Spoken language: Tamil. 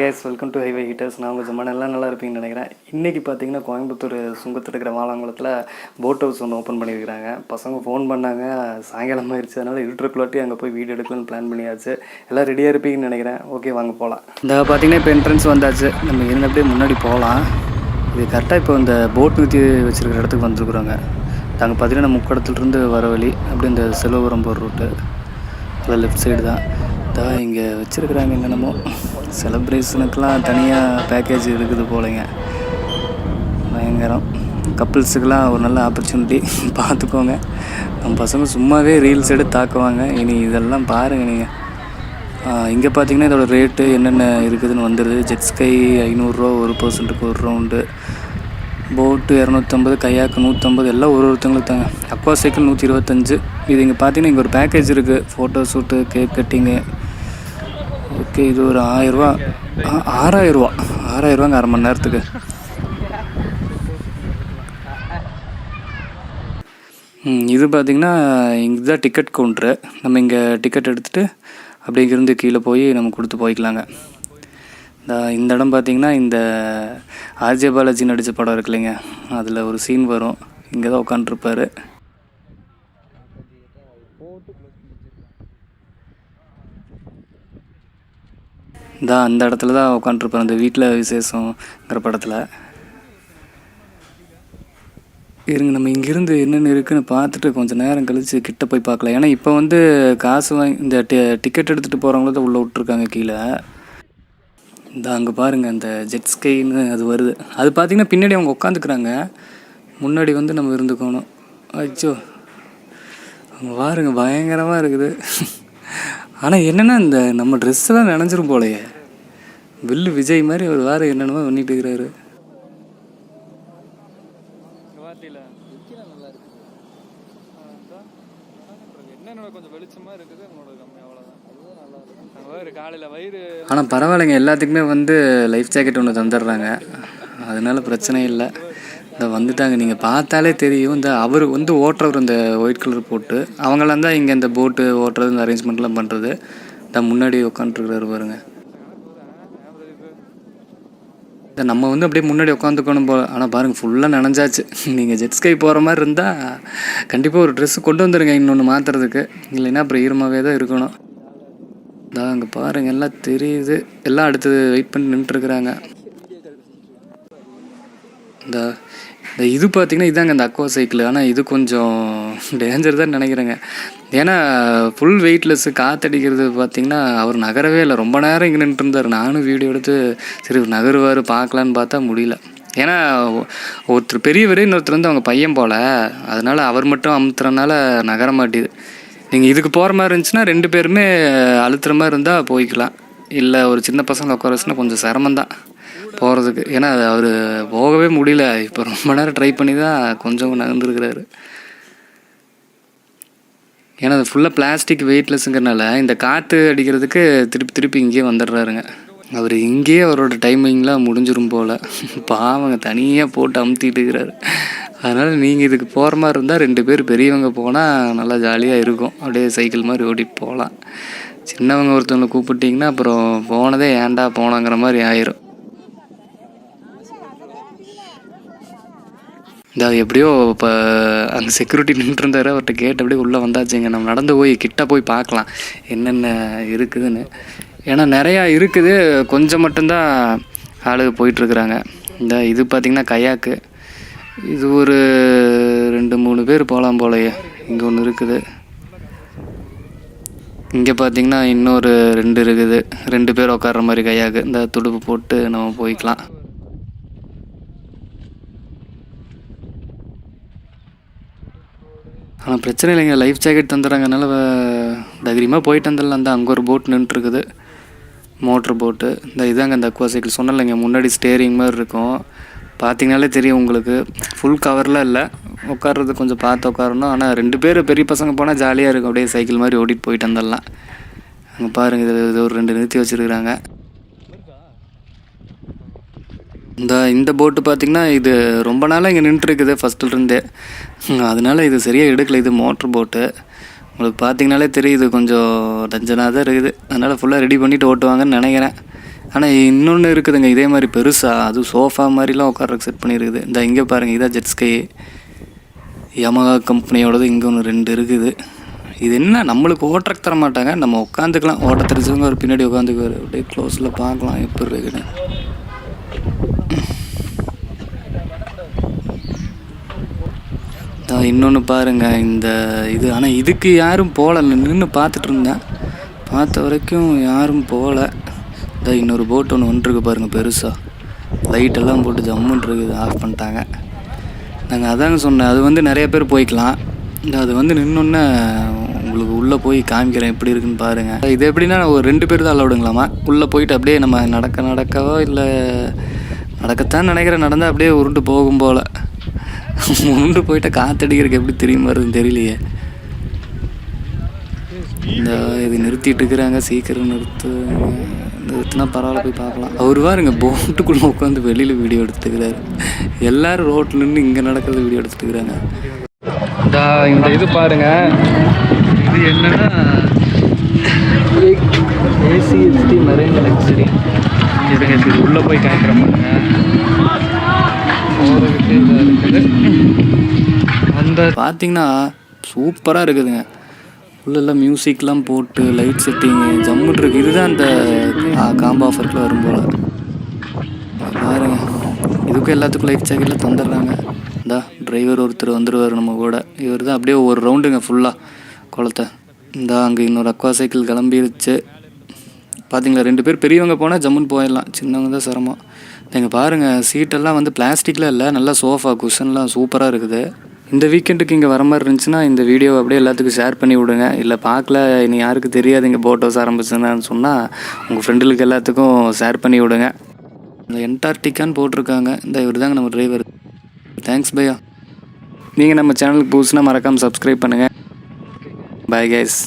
Guys, welcome to highway heaters. நான் கொஞ்சம் நல்லா இருப்பீங்கன்னு நினைக்கிறேன். இன்றைக்கி பார்த்தீங்கன்னா கோயம்புத்தூர் சுங்கத்தில் இருக்கிற வாலாங்குளத்தில் போட் ஹவுஸ் ஒன்று ஓப்பன் பண்ணியிருக்கிறாங்க. பசங்க ஃபோன் பண்ணாங்க, சாயங்காலம் ஆயிடுச்சு, அதனால் இருட்டுக்குள்ளாட்டி அங்கே போய் வீடியோ எடுக்கலான்னு பிளான் பண்ணியாச்சு. எல்லாம் ரெடியாக இருப்பீங்கன்னு நினைக்கிறேன். ஓகே, வாங்க போகலாம். இந்த பார்த்தீங்கன்னா இப்போ என்ட்ரன்ஸ் வந்தாச்சு. நம்ம இருந்து அப்படியே முன்னாடி போகலாம். இது கரெக்டாக இப்போ இந்த போட் நிறுத்தி வச்சுருக்கிற இடத்துக்கு வந்துருக்குறோங்க. நாங்கள் பார்த்தீங்கன்னா முக்கடத்துலேருந்து வர வழி அப்படியே இந்த செல்வபுரம் போகிற ரூட்டு அதில் லெஃப்ட் சைடு தான். இங்கே வச்சுருக்குறாங்க என்னென்னமோ செலப்ரேஷனுக்கெலாம் தனியாக பேக்கேஜ் இருக்குது போலங்க. பயங்கரம். கப்புள்ஸுக்கெலாம் ஒரு நல்ல ஆப்பர்ச்சுனிட்டி, பார்த்துக்கோங்க. நம்ம பசங்க சும்மாவே ரீல்ஸ் எடுத்து தாக்குவாங்க. இனி இதெல்லாம் பாருங்கள் நீங்கள். இங்கே பார்த்தீங்கன்னா இதோட ரேட்டு என்னென்ன இருக்குதுன்னு வந்துடுது. ஜெட்ஸ்கை 500 ஒரு பர்சன்ட்டுக்கு ஒரு ரவுண்டு, போட்டு 250, கையாக்கு 150, எல்லாம் ஒருத்தங்களுக்கு தாங்க. Aqua cycle 125. இது இங்கே பார்த்தீங்கன்னா இங்கே ஒரு பேக்கேஜ் இருக்குது, ஃபோட்டோ ஷூட்டு, கேக் கட்டிங்கு. ஓகே, இது ஒரு 1000 ரூபா, 6000 ரூபாங்க அரை மணி நேரத்துக்கு. இது பார்த்திங்கன்னா இதுதான் டிக்கெட் கவுண்ட்ரு. நம்ம இங்கே டிக்கெட் எடுத்துகிட்டு அப்படி இங்கேருந்து கீழே போய் நம்ம கொடுத்து போய்க்கலாங்க. இந்த இடம் பார்த்திங்கன்னா இந்த ஆர்ஜே பாலாஜி நடித்த படம் இருக்கு இல்லைங்க, அதில் ஒரு சீன் வரும். இங்கே தான் உட்காண்ட்ருப்பார். அந்த இடத்துல தான் உட்காண்ட்ருப்பார், அந்த வீட்டில் விசேஷங்கிற படத்தில். இருங்க, நம்ம இங்கேருந்து என்னென்ன இருக்குதுன்னு பார்த்துட்டு கொஞ்சம் நேரம் கழித்து கிட்டே போய் பார்க்கலாம். ஏன்னா இப்போ வந்து காசு வாங்கி இந்த டிக்கெட் எடுத்துகிட்டு போகிறவங்கள தான் உள்ளே விட்ருக்காங்க கீழே. அங்கே பாருங்கள், அந்த ஜெட்ஸ்கைன்னு அது வருது. அது பார்த்திங்கன்னா பின்னாடி அவங்க உட்காந்துக்கிறாங்க, முன்னாடி வந்து நம்ம இருந்துக்கணும். அச்சோ, அவங்க பாருங்க, பயங்கரமாக இருக்குது. ஆனால் என்னென்னா இந்த நம்ம ட்ரெஸ்ஸெல்லாம் நினைஞ்சிரும் போலையே. வில்லு விஜய் மாதிரி ஒரு வாரம் என்னென்னமோ பண்ணிட்டு இருக்கிறாரு. ஆனால் பரவாயில்லைங்க, எல்லாத்துக்குமே வந்து லைஃப் ஜாக்கெட் ஒன்று தந்துடுறாங்க, அதனால பிரச்சனை இல்லை. இந்த வந்துட்டாங்க, நீங்கள் பார்த்தாலே தெரியும். இந்த அவர் வந்து ஓட்டுறவர் இந்த ஒயிட் கலர் போட்டு, அவங்களாம் தான் இங்கே இந்த போட்டு ஓட்டுறது, இந்த அரேஞ்ச்மெண்ட்லாம் பண்ணுறது. முன்னாடி உட்காந்துருக்குறாரு பாருங்க. நம்ம வந்து அப்படியே முன்னாடி உட்காந்துக்கணும் போல். ஆனால் பாருங்கள், ஃபுல்லாக நனைஞ்சாச்சு. நீங்கள் ஜெட்ஸ்கை போகிற மாதிரி இருந்தால் கண்டிப்பாக ஒரு ட்ரெஸ்ஸு கொண்டு வந்துடுங்க, இன்னொன்று மாற்றுறதுக்கு. இல்லைன்னா அப்புறம் ஈரமாகவே தான் இருக்கணும். அங்கே பாருங்கள், எல்லாம் தெரியுது. எல்லாம் அடுத்தது வெயிட் பண்ணி நின்றுட்டுருக்குறாங்க. இந்த இது பார்த்திங்கன்னா இதாங்க இந்த அக்வா சைக்கிள். ஆனால் இது கொஞ்சம் டேஞ்சர் தான் நினைக்கிறேங்க. ஏன்னா ஃபுல் வெயிட்லெஸ்ஸு, காற்றடிக்கிறது பார்த்திங்கன்னா அவர் நகரவே இல்லை. ரொம்ப நேரம் இங்கே நின்றுருந்தார். நானும் வீடியோ எடுத்து சரி நகருவார் பார்க்கலான்னு பார்த்தா முடியல. ஏன்னா ஒருத்தர் பெரியவர், இன்னொருத்தர் வந்து அவங்க பையன் போல், அதனால் அவர் மட்டும் அமுத்துறனால நகர மாட்டேது. நீங்கள் இதுக்கு போகிற மாதிரி இருந்துச்சுன்னா 2 பேருமே அழுத்துற மாதிரி இருந்தால் போய்க்கலாம். இல்லை ஒரு சின்ன பசங்களை உட்கார வச்சுன்னா கொஞ்சம் சிரமந்தான் போகிறதுக்கு. ஏன்னா அவர் போகவே முடியல. இப்போ ரொம்ப நேரம் ட்ரை பண்ணி தான் கொஞ்சம் நகர்ந்துருக்கிறாரு. ஏன்னா அது ஃபுல்லாக பிளாஸ்டிக் வெயிட்லெஸ்ஸுங்கிறனால இந்த காற்று அடிக்கிறதுக்கு திருப்பி இங்கேயே வந்துடுறாருங்க. அவர் இங்கேயே அவரோட டைமிங்லாம் முடிஞ்சிரும் போல். பாவங்க, தனியாக போட்டு அமுத்திட்டு இருக்கிறாரு. அதனால் நீங்கள் இதுக்கு போகிற மாதிரி இருந்தால் 2 பேர் பெரியவங்க போனால் நல்லா ஜாலியாக இருக்கும். அப்படியே சைக்கிள் மாதிரி ஓட்டிகிட்டு போகலாம். சின்னவங்க ஒருத்தவங்களை கூப்பிட்டிங்கன்னா அப்புறம் போனதே ஏன்டா போனோங்கிற மாதிரி ஆயிரும். எப்படியோ இப்போ அங்கே செக்யூரிட்டி நின்றுருந்தார், அவர்கிட்ட கேட்டு அப்படியே உள்ளே வந்தாச்சுங்க. நம்ம நடந்து போய் கிட்ட போய் பார்க்கலாம் என்னென்ன இருக்குதுன்னு. ஏன்னா நிறையா இருக்குது, கொஞ்சம் மட்டும்தான் ஆளுங்க போயிட்டுருக்குறாங்க. இது பார்த்திங்கன்னா கையாக்கு. இது ஒரு 2-3 பேர் போகலாம் போலையே. இங்கே ஒன்று இருக்குது. இங்கே பார்த்திங்கன்னா இன்னொரு 2 இருக்குது, 2 பேர் உட்கார்ற மாதிரி கையாக்கு. இந்த துடுப்பு போட்டு நம்ம போய்க்கலாம். ஆனால் பிரச்சனை இல்லைங்க, லைஃப் ஜாக்கெட் தந்துடுறாங்கனால தைரியமாக போயிட்டு வந்துடலாம். அங்கே ஒரு போட் நின்றுருக்குது, மோட்ரு போட்டு. இதாங்க இந்த அக்வா சைக்கிள் சொன்னேன் இல்லைங்க, முன்னாடி ஸ்டேரிங் மாதிரி இருக்கும். பார்த்திங்கனாலே தெரியும் உங்களுக்கு. ஃபுல் கவர்லாம் இல்லை, உட்கார்றது கொஞ்சம் பார்த்து உட்காரணும். ஆனால் 2 பேர் பெரிய பசங்க போனால் ஜாலியாக இருக்கும், அப்படியே சைக்கிள் மாதிரி ஓட்டிகிட்டு போயிட்டு வந்துடலாம். அங்கே பாருங்கள், இது ஒரு 2 நிறுத்தி வச்சுருக்குறாங்க. இந்த போட்டு பார்த்திங்கன்னா இது ரொம்ப நாளாக இங்கே நின்றுருக்குது ஃபஸ்ட்டுலேருந்தே, அதனால இது சரியாக எடுக்கலை. இது மோட்ரு போட்டு. உங்களுக்கு பார்த்திங்கனாலே தெரியுது, கொஞ்சம் டஞ்சனாக தான் இருக்குது. அதனால் ஃபுல்லாக ரெடி பண்ணிவிட்டு ஓட்டுவாங்கன்னு நினைக்கிறேன். ஆனால் இன்னொன்று இருக்குதுங்க இதே மாதிரி பெருசாக, அது சோஃபா மாதிரிலாம் உட்கார்றதுக்கு செட் பண்ணியிருக்குது. இந்த இங்கே பாருங்கள், இதான் ஜெட்ஸ்கை யமகா கம்பெனியோடது. இங்கே ஒன்று 2 இருக்குது. இது என்ன நம்மளுக்கு ஓட்டுறக்கு தர மாட்டாங்க, நம்ம உட்காந்துக்கலாம். ஓட்ட தெரிஞ்சவங்க ஒரு பின்னாடி உட்காந்துக்குவார். அப்படியே க்ளோஸில் பார்க்கலாம் எப்படி இருக்குன்னு. இன்னொன்று பாருங்கள் இந்த இது. ஆனால் இதுக்கு யாரும் போகல, நின்று பார்த்துட்டு இருந்தேன். பார்த்த வரைக்கும் யாரும் போகல. இன்னொரு போட் ஒன்று வந்துருக்கு பாருங்கள் பெருசாக, லைட்டெல்லாம் போட்டு ஜம்முன்னு இருக்குது. ஆஃப் பண்ணிட்டாங்க. நாங்கள் அதாங்க சொன்னேன், அது வந்து நிறைய பேர் போய்க்கலாம். அது வந்து நின்னொன்னே உங்களுக்கு உள்ளே போய் காமிக்கிறேன் எப்படி இருக்குன்னு பாருங்கள். இது எப்படின்னா ஒரு 2 பேர் தான் அலவுடுங்களாமா. உள்ளே போயிட்டு அப்படியே நம்ம நடக்கவோ இல்லை நடக்கத்தான் நினைக்கிறேன், நடந்தால் அப்படியே உருண்டு போகும் போல். உருண்டு போயிட்டால் காற்றடிக்கிறதுக்கு எப்படி தெரியுமா வருதுன்னு தெரியலையே. இந்த இது நிறுத்திட்டு இருக்கிறாங்க, சீக்கிரம் நிறுத்தினா பரவாயில்ல, போய் பார்க்கலாம். அவர் பாருங்க போட்டுக்குள்ளே உட்காந்து வெளியில் வீடியோ எடுத்துக்கிறாரு. எல்லோரும் ரோட்டில் நின்று இங்கே நடக்கிறது வீடியோ எடுத்துக்கிறாங்க. இந்த இது பாருங்க, இது என்னன்னா ஏசிஎஸ்டி மெரைன் லக்ஸரி. இது உள்ளே போய் காய்க்கிற பாருங்க. இருக்குது அந்த பார்த்தீங்கன்னா சூப்பராக இருக்குதுங்க. உள்ளெல்லாம் மியூசிக்லாம் போட்டு லைட் செட்டிங்கு ஜம்முன்னு இருக்குது. இதுதான் அந்த காம்போ ஆஃபருக்குள்ள வரும் போல் பாருங்க. இதுக்கும் எல்லாத்துக்கும் லைஃப் ஜாக்கெட்டில் தந்துடுறாங்க. இந்தா டிரைவர் ஒருத்தர் வந்துடுவார் நம்ம கூட. இவர் தான் அப்படியே ஒரு ரவுண்டுங்க ஃபுல்லாக குளத்தை. இந்தா அங்கே இன்னொரு அக்வா சைக்கிள் கிளம்பிடுச்சு. பார்த்தீங்களா, 2 பேர் பெரியவங்க போனால் ஜம்முன்னு போயிடலாம், சின்னவங்க தான் சிரமம். நீங்கள் பாருங்கள், சீட்டெல்லாம் வந்து பிளாஸ்டிக்கில் இல்லை, நல்லா சோஃபா குஷன்லாம் சூப்பராக இருக்குது. இந்த வீக்கெண்டுக்கு இங்கே வர மாதிரி இருந்துச்சுன்னா இந்த வீடியோ அப்படியே எல்லாத்துக்கும் ஷேர் பண்ணி விடுங்க. இல்லை பார்க்கல இனி யாருக்கு தெரியாது இங்கே போட் ஹவுஸ் ஆரம்பிச்சுன்னு சொன்னால் உங்கள் ஃப்ரெண்டுகளுக்கு எல்லாத்துக்கும் ஷேர் பண்ணி விடுங்க. இந்த என்டார்டிகான்னு போட்டிருக்காங்க. இந்த இவர் தாங்க நம்ம டிரைவர். தேங்க்ஸ் பையா. நீங்கள் நம்ம சேனலுக்கு புதுசுனா மறக்காமல் சப்ஸ்கிரைப் பண்ணுங்கள். Bye guys.